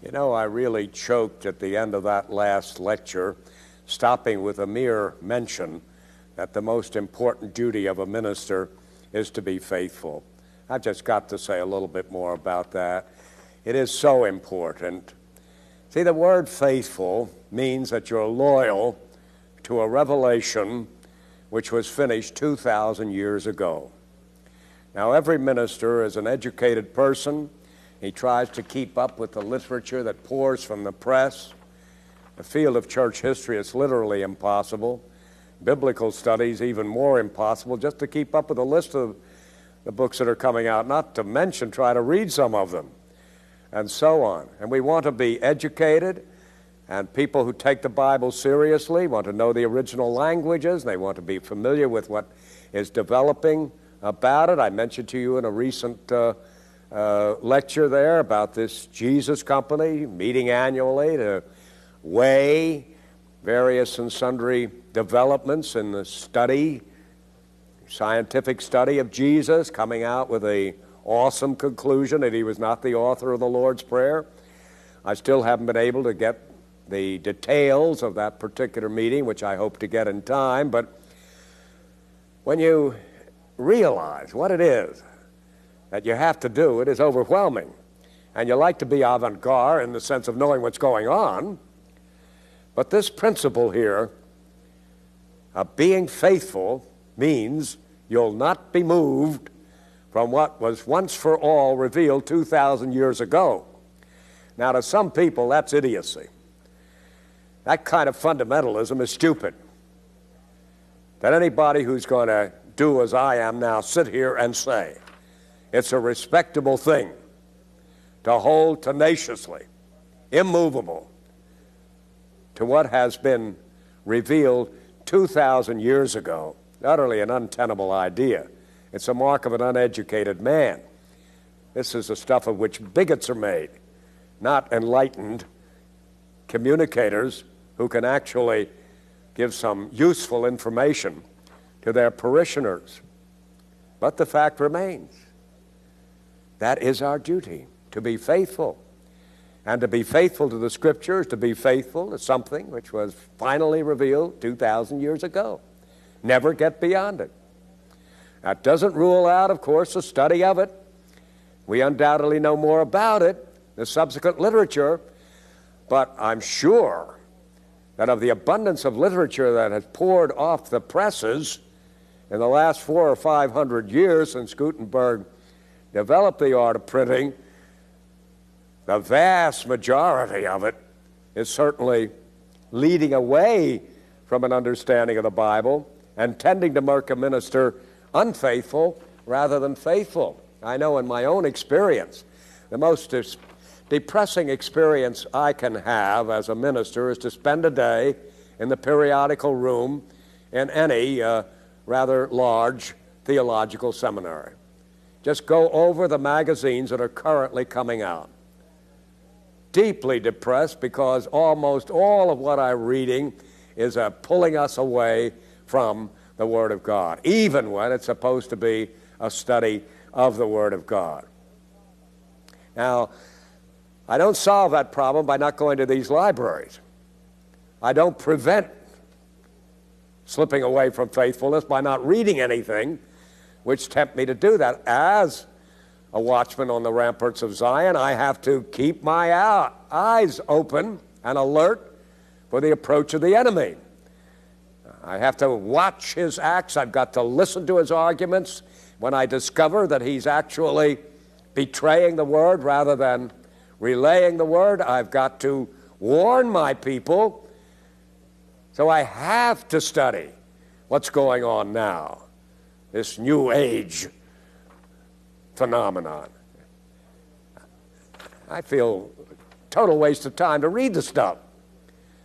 You know, I really choked at the end of that last lecture, stopping with a mere mention that the most important duty of a minister is to be faithful. I've just got to say a little bit more about that. It is so important. See, the word faithful means that you're loyal to a revelation which was finished 2,000 years ago. Now, every minister is an educated person. He tries to keep up with the literature that pours from the press. The field of church history is literally impossible. Biblical studies even more impossible, just to keep up with a list of the books that are coming out, not to mention try to read some of them, and so on. And we want to be educated, and people who take the Bible seriously want to know the original languages. They want to be familiar with what is developing about it. I mentioned to you in a recent lecture there about this Jesus Company meeting annually to weigh various and sundry developments in the study, scientific study of Jesus, coming out with an awesome conclusion that he was not the author of the Lord's Prayer. I still haven't been able to get the details of that particular meeting, which I hope to get in time, but when you realize what it is that you have to do, it is overwhelming. And you like to be avant-garde in the sense of knowing what's going on, but this principle here of being faithful means you'll not be moved from what was once for all revealed 2,000 years ago. Now, to some people, that's idiocy. That kind of fundamentalism is stupid. That anybody who's going to do as I am now sit here and say it's a respectable thing to hold tenaciously, immovable, to what has been revealed 2,000 years ago. Utterly an untenable idea. It's a mark of an uneducated man. This is the stuff of which bigots are made, not enlightened communicators who can actually give some useful information to their parishioners. But the fact remains, that is our duty, to be faithful. And to be faithful to the Scriptures, to be faithful to something which was finally revealed 2,000 years ago. Never get beyond it. That doesn't rule out, of course, the study of it. We undoubtedly know more about it, the subsequent literature, but I'm sure that of the abundance of literature that has poured off the presses in the last 400 or 500 years since Gutenberg developed the art of printing, the vast majority of it is certainly leading away from an understanding of the Bible and tending to make a minister unfaithful rather than faithful. I know in my own experience, the most depressing experience I can have as a minister is to spend a day in the periodical room in any rather large theological seminary. Just go over the magazines that are currently coming out. Deeply depressed because almost all of what I'm reading is pulling us away from the Word of God, even when it's supposed to be a study of the Word of God. Now, I don't solve that problem by not going to these libraries. I don't prevent slipping away from faithfulness by not reading anything which tempt me to do that. As a watchman on the ramparts of Zion, I have to keep my eyes open and alert for the approach of the enemy. I have to watch his acts. I've got to listen to his arguments. When I discover that he's actually betraying the word rather than relaying the word, I've got to warn my people. So I have to study what's going on now, this New Age phenomenon. I feel total waste of time to read the stuff,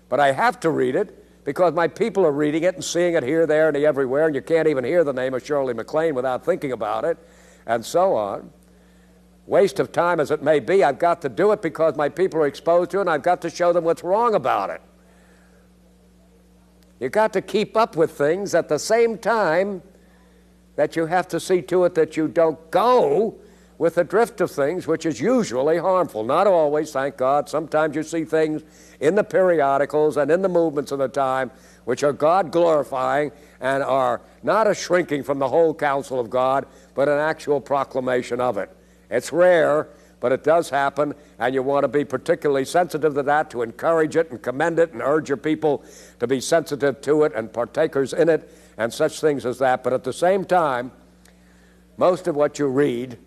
but I have to read it because my people are reading it and seeing it here, there, and everywhere, and you can't even hear the name of Shirley MacLaine without thinking about it, and so on. Waste of time as it may be, I've got to do it because my people are exposed to it, and I've got to show them what's wrong about it. You've got to keep up with things at the same time that you have to see to it that you don't go with the drift of things, which is usually harmful. Not always, thank God. Sometimes you see things in the periodicals and in the movements of the time which are God-glorifying and are not a shrinking from the whole counsel of God, but an actual proclamation of it. It's rare, but it does happen, and you want to be particularly sensitive to that, to encourage it and commend it and urge your people to be sensitive to it and partakers in it and such things as that. But at the same time, most of what you read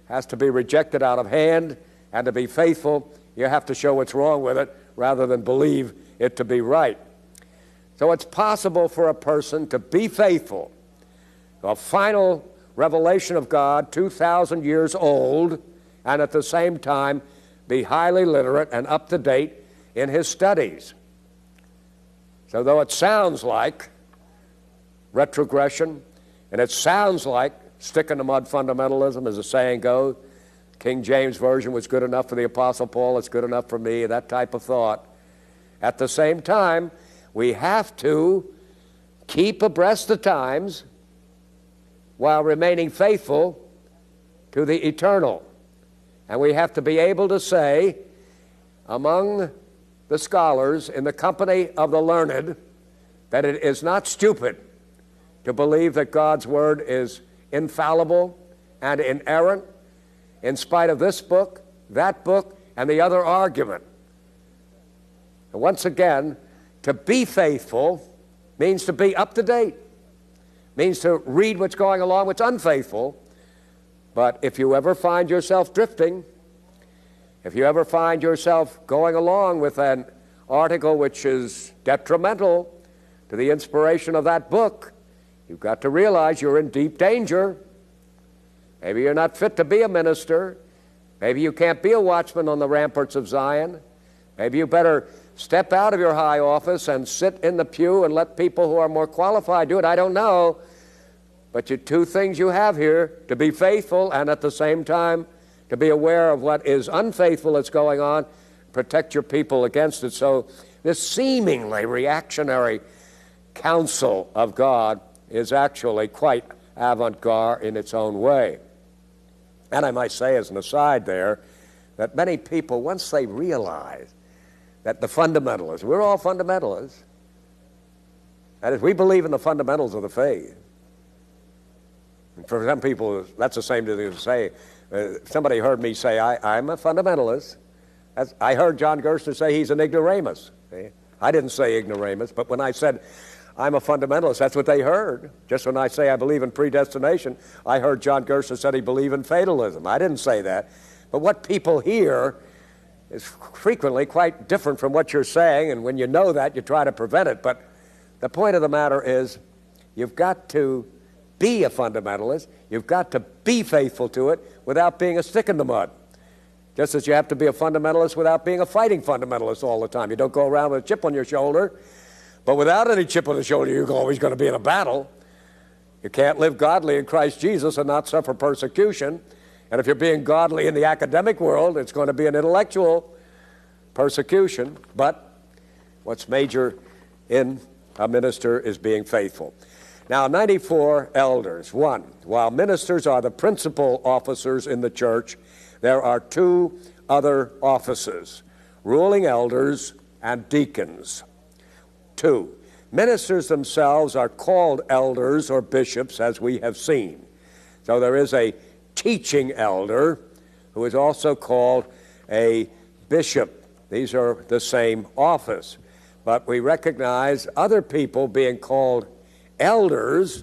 has to be rejected out of hand, and to be faithful, you have to show what's wrong with it rather than believe it to be right. So it's possible for a person to be faithful to a final revelation of God 2,000 years old, and at the same time be highly literate and up to date in his studies. So though it sounds like retrogression, and it sounds like stick-in-the-mud fundamentalism, as the saying goes, King James Version was good enough for the Apostle Paul, it's good enough for me, that type of thought. At the same time, we have to keep abreast the times while remaining faithful to the eternal. And we have to be able to say, among the scholars, in the company of the learned, that it is not stupid to believe that God's Word is infallible and inerrant, in spite of this book, that book, and the other argument. And once again, to be faithful means to be up to date, means to read what's going along, what's unfaithful. But if you ever find yourself drifting, if you ever find yourself going along with an article which is detrimental to the inspiration of that book, you've got to realize you're in deep danger. Maybe you're not fit to be a minister. Maybe you can't be a watchman on the ramparts of Zion. Maybe you better step out of your high office and sit in the pew and let people who are more qualified do it. I don't know. But the two things you have here, to be faithful and at the same time to be aware of what is unfaithful that's going on, protect your people against it. So this seemingly reactionary counsel of God is actually quite avant-garde in its own way. And I might say as an aside there, that many people, once they realize that the fundamentalists, we're all fundamentalists, that is, we believe in the fundamentals of the faith. And for some people, that's the same thing to say. Somebody heard me say, I'm a fundamentalist. I heard John Gerstner say he's an ignoramus. See? I didn't say ignoramus, but when I said I'm a fundamentalist, that's what they heard. Just when I say I believe in predestination, I heard John Gerstner said he believed in fatalism. I didn't say that. But what people hear is frequently quite different from what you're saying, and when you know that, you try to prevent it. But the point of the matter is, you've got to be a fundamentalist. You've got to be faithful to it without being a stick in the mud. Just as you have to be a fundamentalist without being a fighting fundamentalist all the time. You don't go around with a chip on your shoulder, but without any chip on the shoulder, you're always going to be in a battle. You can't live godly in Christ Jesus and not suffer persecution. And if you're being godly in the academic world, it's going to be an intellectual persecution. But what's major in a minister is being faithful. Now, 94 elders. 1, while ministers are the principal officers in the church, there are 2 other offices, ruling elders and deacons. 2, ministers themselves are called elders or bishops, as we have seen. So there is a teaching elder who is also called a bishop. These are the same office. But we recognize other people being called elders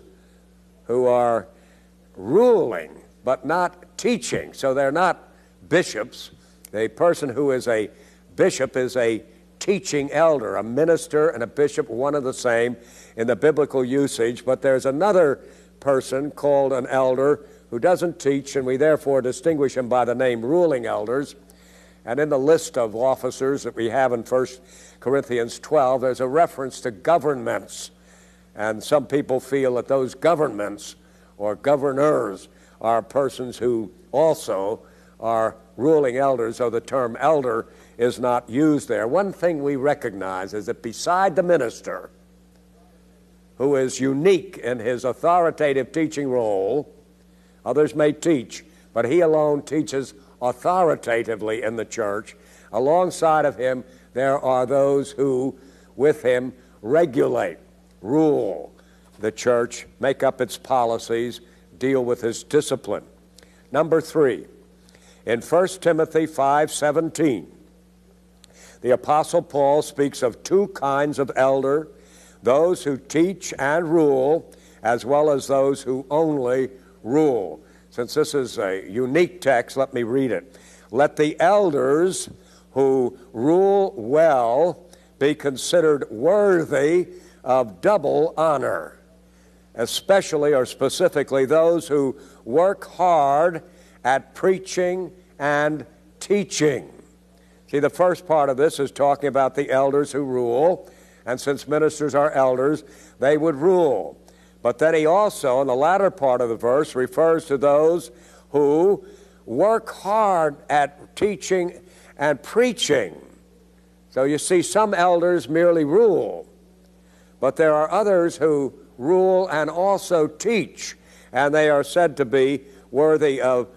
who are ruling but not teaching. So they're not bishops. The person who is a bishop is a teaching elder. A minister and a bishop, one and the same in the biblical usage, but there's another person called an elder who doesn't teach, and we therefore distinguish him by the name ruling elders. And in the list of officers that we have in 1 Corinthians 12, there's a reference to governments. And some people feel that those governments or governors are persons who also are ruling elders, so the term elder is not used there. One thing we recognize is that beside the minister, who is unique in his authoritative teaching role, others may teach, but he alone teaches authoritatively in the church. Alongside of him, there are those who, with him, regulate, rule the church, make up its policies, deal with its discipline. Number 3, in 1 Timothy 5:17, the Apostle Paul speaks of 2 kinds of elder, those who teach and rule, as well as those who only rule. Since this is a unique text, let me read it. Let the elders who rule well be considered worthy of double honor, especially or specifically those who work hard at preaching and teaching. See, the first part of this is talking about the elders who rule, and since ministers are elders, they would rule. But then he also, in the latter part of the verse, refers to those who work hard at teaching and preaching. So you see, some elders merely rule, but there are others who rule and also teach, and they are said to be worthy of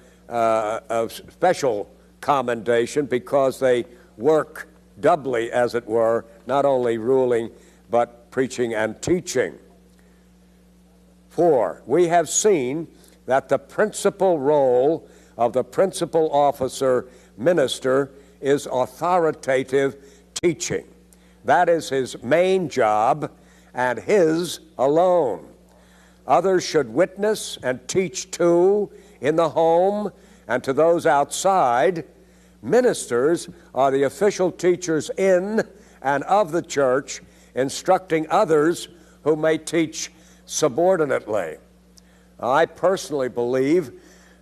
special commendation because they work doubly, as it were, not only ruling but preaching and teaching. 4, we have seen that the principal role of the principal officer minister is authoritative teaching. That is his main job and his alone. Others should witness and teach too in the home and to those outside. Ministers are the official teachers in and of the church, instructing others who may teach subordinately. I personally believe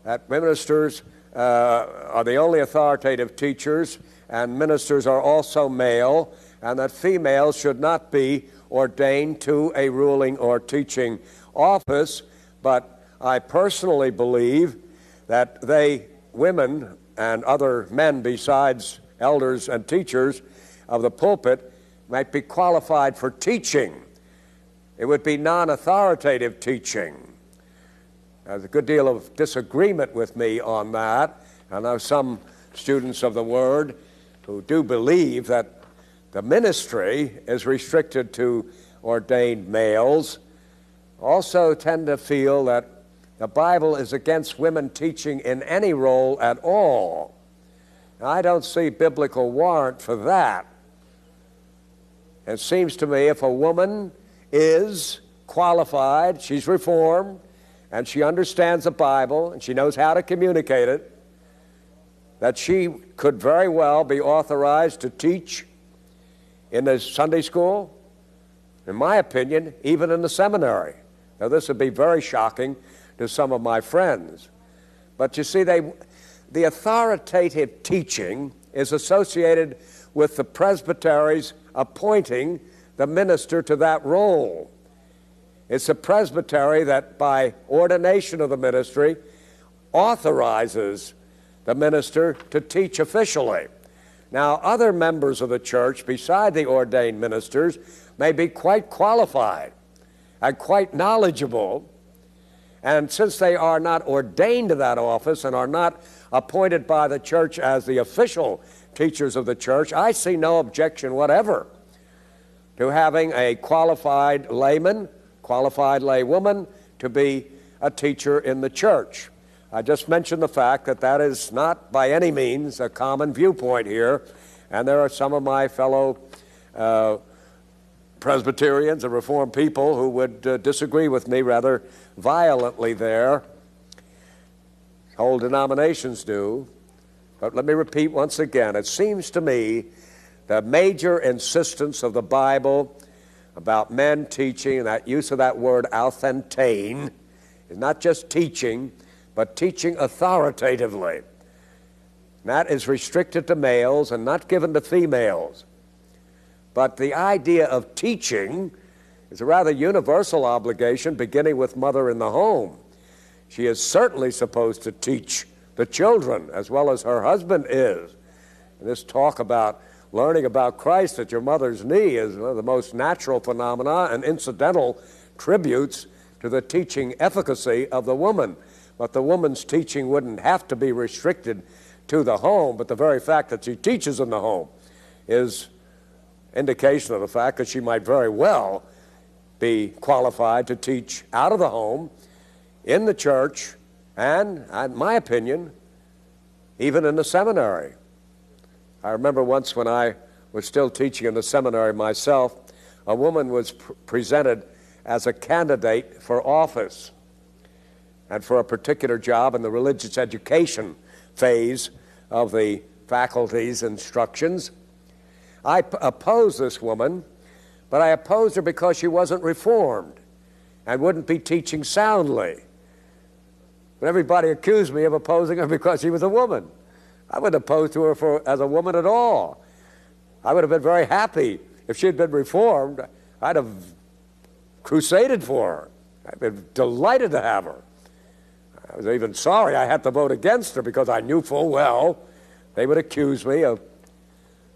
that ministers are the only authoritative teachers, and ministers are also male, and that females should not be ordained to a ruling or teaching office. But I personally believe that women and other men besides elders and teachers of the pulpit might be qualified for teaching. It would be non-authoritative teaching. There's a good deal of disagreement with me on that. I know some students of the Word who do believe that the ministry is restricted to ordained males, also tend to feel that the Bible is against women teaching in any role at all. Now, I don't see biblical warrant for that. It seems to me if a woman is qualified, she's reformed, and she understands the Bible, and she knows how to communicate it, that she could very well be authorized to teach in the Sunday school, in my opinion, even in the seminary. Now, this would be very shocking to some of my friends. But you see, the authoritative teaching is associated with the presbyteries appointing the minister to that role. It's a presbytery that, by ordination of the ministry, authorizes the minister to teach officially. Now, other members of the church, beside the ordained ministers, may be quite qualified and quite knowledgeable, and since they are not ordained to that office and are not appointed by the church as the official teachers of the church, I see no objection whatever to having a qualified layman, qualified laywoman to be a teacher in the church. I just mentioned the fact that that is not by any means a common viewpoint here, and there are some of my fellow Presbyterians and Reformed people who would disagree with me rather violently there. Whole denominations do. But let me repeat once again, it seems to me the major insistence of the Bible about men teaching, and that use of that word authentane, is not just teaching, but teaching authoritatively. And that is restricted to males and not given to females. But the idea of teaching is a rather universal obligation, beginning with mother in the home. She is certainly supposed to teach the children as well as her husband is. And this talk about learning about Christ at your mother's knee is one of the most natural phenomena and incidental tributes to the teaching efficacy of the woman. but the woman's teaching wouldn't have to be restricted to the home, but the very fact that she teaches in the home is indication of the fact that she might very well be qualified to teach out of the home, in the church, and, in my opinion, even in the seminary. I remember once when I was still teaching in the seminary myself, a woman was presented as a candidate for office and for a particular job in the religious education phase of the faculty's instructions. I opposed this woman, but I opposed her because she wasn't reformed and wouldn't be teaching soundly. But everybody accused me of opposing her because she was a woman. I wouldn't oppose to her as a woman at all. I would have been very happy if she had been reformed. I'd have crusaded for her. I'd been delighted to have her. I was even sorry I had to vote against her because I knew full well they would accuse me of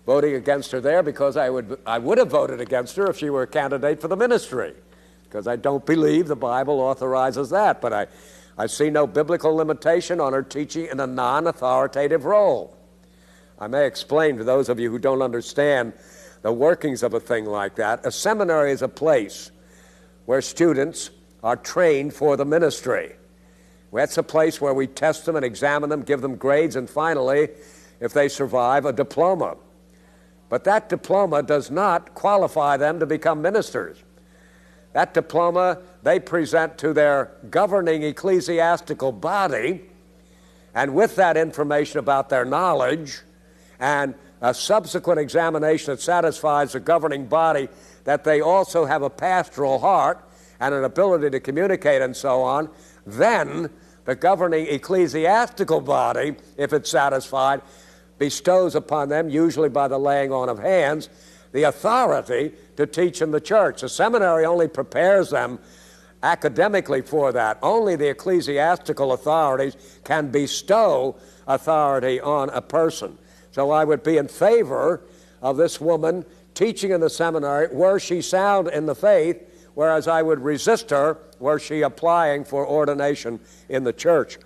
voting against her there, because I would have voted against her if she were a candidate for the ministry, because I don't believe the Bible authorizes that. But I see no biblical limitation on her teaching in a non-authoritative role. I may explain to those of you who don't understand the workings of a thing like that. A seminary is a place where students are trained for the ministry. That's a place where we test them and examine them, give them grades, and finally, if they survive, a diploma. But that diploma does not qualify them to become ministers. That diploma they present to their governing ecclesiastical body, and with that information about their knowledge and a subsequent examination that satisfies the governing body that they also have a pastoral heart and an ability to communicate and so on, then the governing ecclesiastical body, if it's satisfied, bestows upon them, usually by the laying on of hands, the authority to teach in the church. The seminary only prepares them academically for that. Only the ecclesiastical authorities can bestow authority on a person. So I would be in favor of this woman teaching in the seminary were she sound in the faith, whereas I would resist her were she applying for ordination in the church.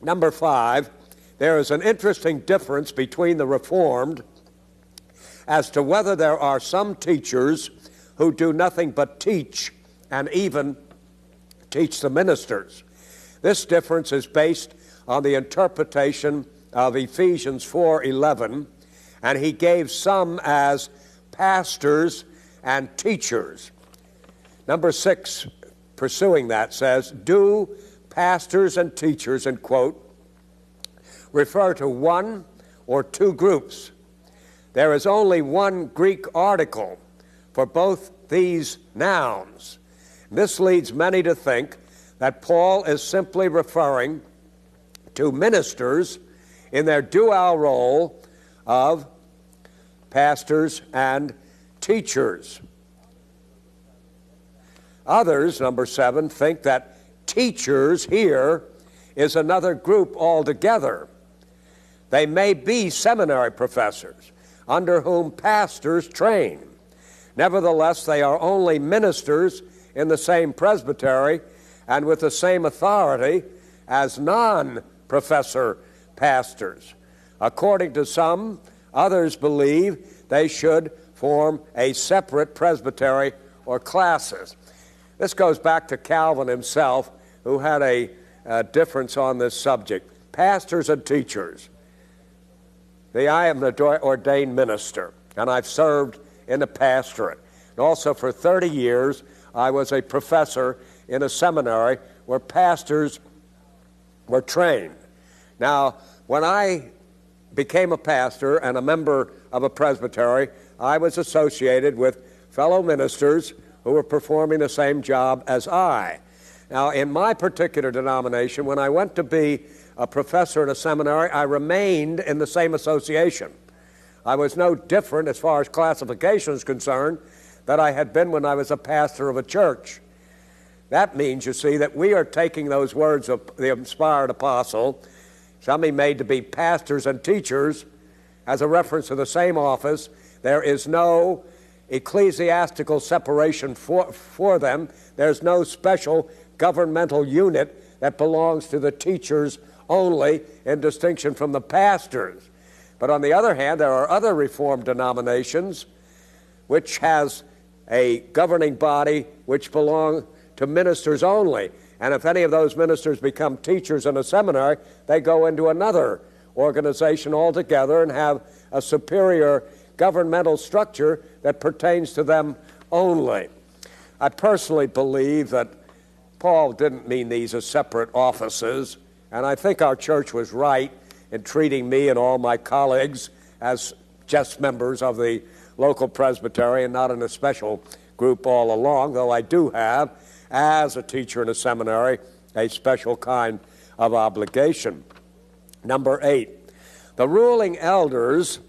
Number 5, there is an interesting difference between the Reformed as to whether there are some teachers who do nothing but teach and even teach the ministers. This difference is based on the interpretation of Ephesians 4:11, and he gave some as pastors and teachers. Number 6, pursuing that, says, do pastors and teachers, and quote, refer to one or two groups. There is only one Greek article for both these nouns. This leads many to think that Paul is simply referring to ministers in their dual role of pastors and teachers. Others, number 7, think that teachers here is another group altogether. They may be seminary professors under whom pastors train. Nevertheless, they are only ministers in the same presbytery and with the same authority as non-professor pastors. According to some, others believe they should form a separate presbytery or classes. This goes back to Calvin himself, who had a difference on this subject. Pastors and teachers. I am an ordained minister, and I've served in the pastorate. And also for 30 years, I was a professor in a seminary where pastors were trained. Now, when I became a pastor and a member of a presbytery, I was associated with fellow ministers who were performing the same job as I. Now, in my particular denomination, when I went to be a professor at a seminary, I remained in the same association. I was no different as far as classification is concerned than I had been when I was a pastor of a church. That means, you see, that we are taking those words of the inspired apostle, some he made to be pastors and teachers, as a reference to the same office. There is no ecclesiastical separation for them. There's no special governmental unit that belongs to the teachers only, in distinction from the pastors. But on the other hand, there are other Reformed denominations which has a governing body which belong to ministers only. And if any of those ministers become teachers in a seminary, they go into another organization altogether and have a superior governmental structure that pertains to them only. I personally believe that Paul didn't mean these as separate offices, and I think our church was right in treating me and all my colleagues as just members of the local presbytery and not in a special group all along, though I do have, as a teacher in a seminary, a special kind of obligation. Number 8, the ruling elders,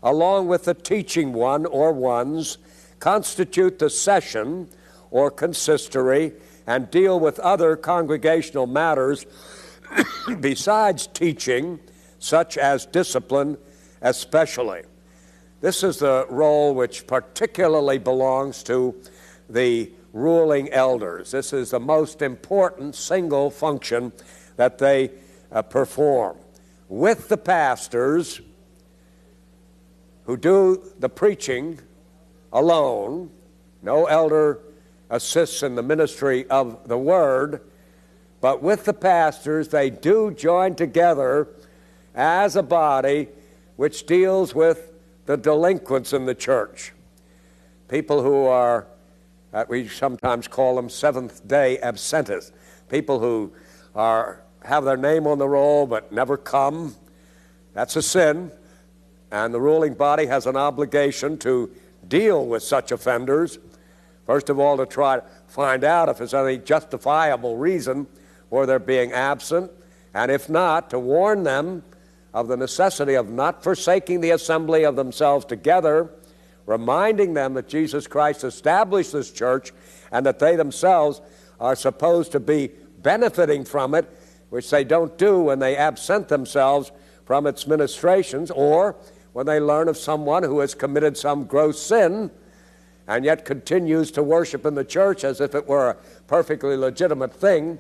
along with the teaching one or ones, constitute the session or consistory and deal with other congregational matters besides teaching, such as discipline especially. This is the role which particularly belongs to the ruling elders. This is the most important single function that they perform. With the pastors, who do the preaching alone, no elder assists in the ministry of the word, but with the pastors, they do join together as a body which deals with the delinquents in the church. People who are, we sometimes call them Seventh-day Adventists, people who have their name on the roll but never come. That's a sin, and the ruling body has an obligation to deal with such offenders. First of all, to try to find out if there's any justifiable reason for their being absent, and if not, to warn them of the necessity of not forsaking the assembly of themselves together, reminding them that Jesus Christ established this church and that they themselves are supposed to be benefiting from it, which they don't do when they absent themselves from its ministrations, or when they learn of someone who has committed some gross sin and yet continues to worship in the church as if it were a perfectly legitimate thing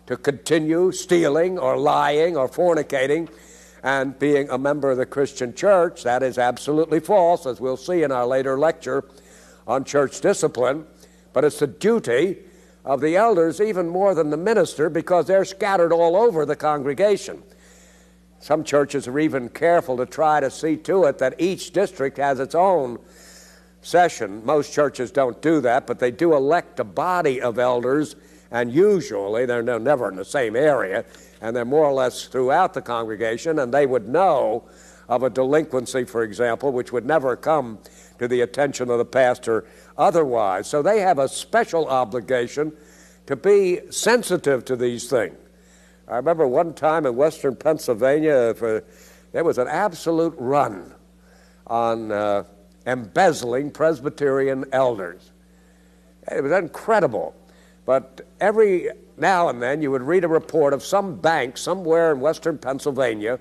to continue stealing or lying or fornicating and being a member of the Christian church. That is absolutely false, as we'll see in our later lecture on church discipline. But it's the duty of the elders even more than the minister, because they're scattered all over the congregation. Some churches are even careful to try to see to it that each district has its own session. Most churches don't do that, but they do elect a body of elders, and usually they're never in the same area, and they're more or less throughout the congregation, and they would know of a delinquency, for example, which would never come to the attention of the pastor otherwise. So they have a special obligation to be sensitive to these things. I remember one time in western Pennsylvania, there was an absolute run on embezzling Presbyterian elders. It was incredible. But every now and then you would read a report of some bank somewhere in western Pennsylvania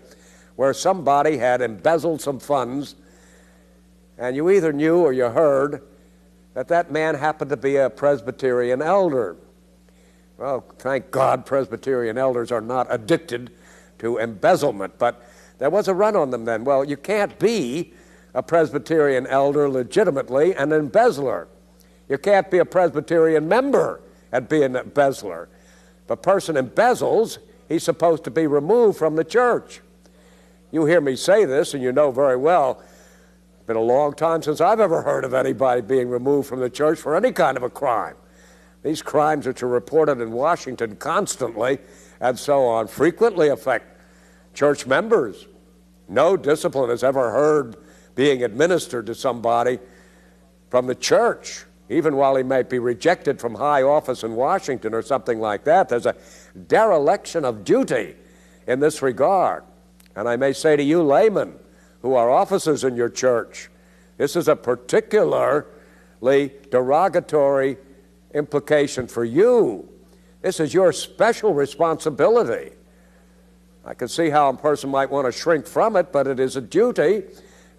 where somebody had embezzled some funds, and you either knew or you heard that that man happened to be a Presbyterian elder. Well, thank God Presbyterian elders are not addicted to embezzlement, but there was a run on them then. Well, you can't be a Presbyterian elder legitimately an embezzler. You can't be a Presbyterian member and be an embezzler. If a person embezzles, he's supposed to be removed from the church. You hear me say this, and you know very well, it's been a long time since I've ever heard of anybody being removed from the church for any kind of a crime. These crimes, which are reported in Washington constantly and so on, frequently affect church members. No discipline is ever heard being administered to somebody from the church, even while he might be rejected from high office in Washington or something like that. There's a dereliction of duty in this regard. And I may say to you laymen who are officers in your church, this is a particularly derogatory implication for you. This is your special responsibility. I can see how a person might want to shrink from it, but it is a duty.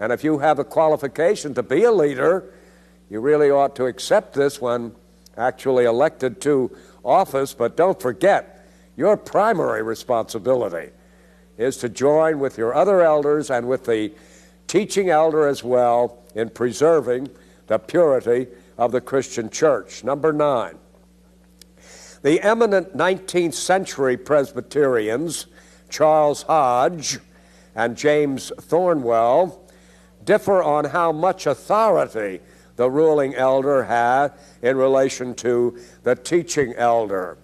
And if you have a qualification to be a leader, you really ought to accept this when actually elected to office, but don't forget, your primary responsibility is to join with your other elders and with the teaching elder as well in preserving the purity of the Christian church. Number 9, the eminent 19th century Presbyterians, Charles Hodge and James Thornwell, differ on how much authority the ruling elder had in relation to the teaching elder.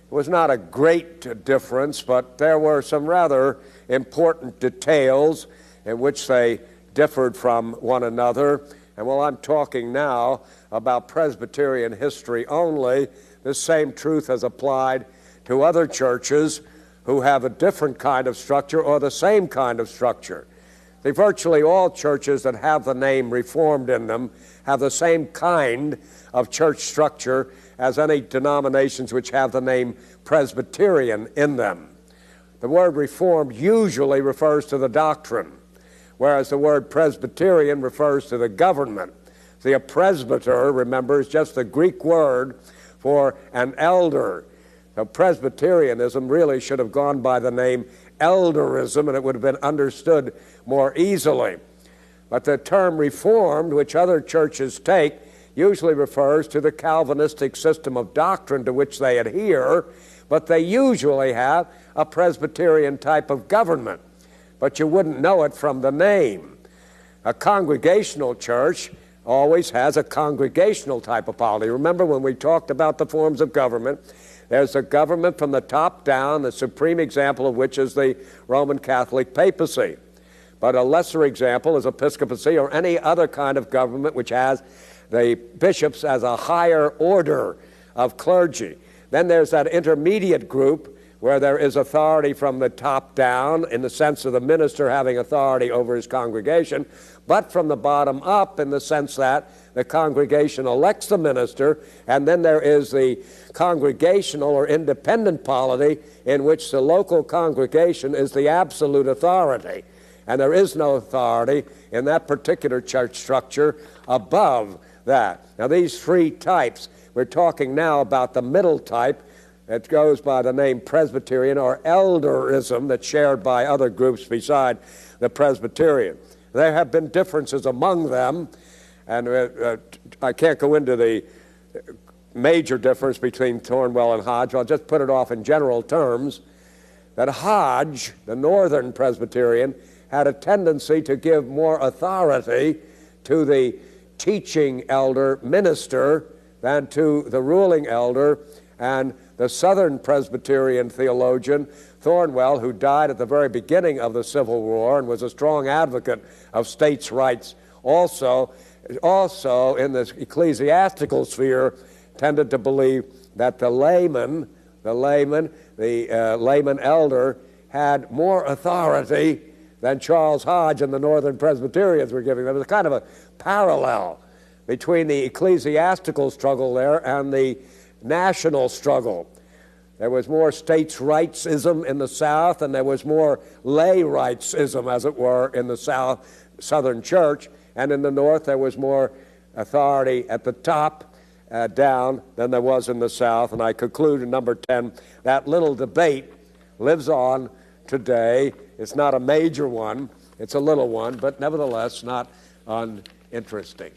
It was not a great difference, but there were some rather important details in which they differed from one another. And while I'm talking now about Presbyterian history only, the same truth has applied to other churches who have a different kind of structure or the same kind of structure. Virtually all churches that have the name Reformed in them have the same kind of church structure as any denominations which have the name Presbyterian in them. The word Reformed usually refers to the doctrine, whereas the word Presbyterian refers to the government. See, a presbyter, remember, is just the Greek word for an elder. So Presbyterianism really should have gone by the name elderism, and it would have been understood more easily. But the term Reformed, which other churches take, usually refers to the Calvinistic system of doctrine to which they adhere, but they usually have a Presbyterian type of government. But you wouldn't know it from the name. A congregational church always has a congregational type of polity. Remember when we talked about the forms of government, there's a government from the top down, the supreme example of which is the Roman Catholic papacy. But a lesser example is episcopacy or any other kind of government which has the bishops as a higher order of clergy. Then there's that intermediate group where there is authority from the top down in the sense of the minister having authority over his congregation, but from the bottom up in the sense that the congregation elects the minister, and then there is the congregational or independent polity in which the local congregation is the absolute authority. And there is no authority in that particular church structure above that. Now these three types, we're talking now about the middle type that goes by the name Presbyterian or elderism that's shared by other groups beside the Presbyterian. There have been differences among them, and I can't go into the major difference between Thornwell and Hodge. I'll just put it off in general terms, that Hodge, the Northern Presbyterian, had a tendency to give more authority to the teaching elder minister than to the ruling elder, and the Southern Presbyterian theologian, Thornwell, who died at the very beginning of the Civil War and was a strong advocate of states' rights, also in the ecclesiastical sphere, tended to believe that the layman elder had more authority than Charles Hodge and the Northern Presbyterians were giving. There was kind of a parallel between the ecclesiastical struggle there and the national struggle. There was more states' rightsism in the South, and there was more lay rightsism, as it were, in the Southern church, and in the North there was more authority at the top down than there was in the South. And I conclude in number 10, that little debate lives on today. It's not a major one, it's a little one, but nevertheless not uninteresting.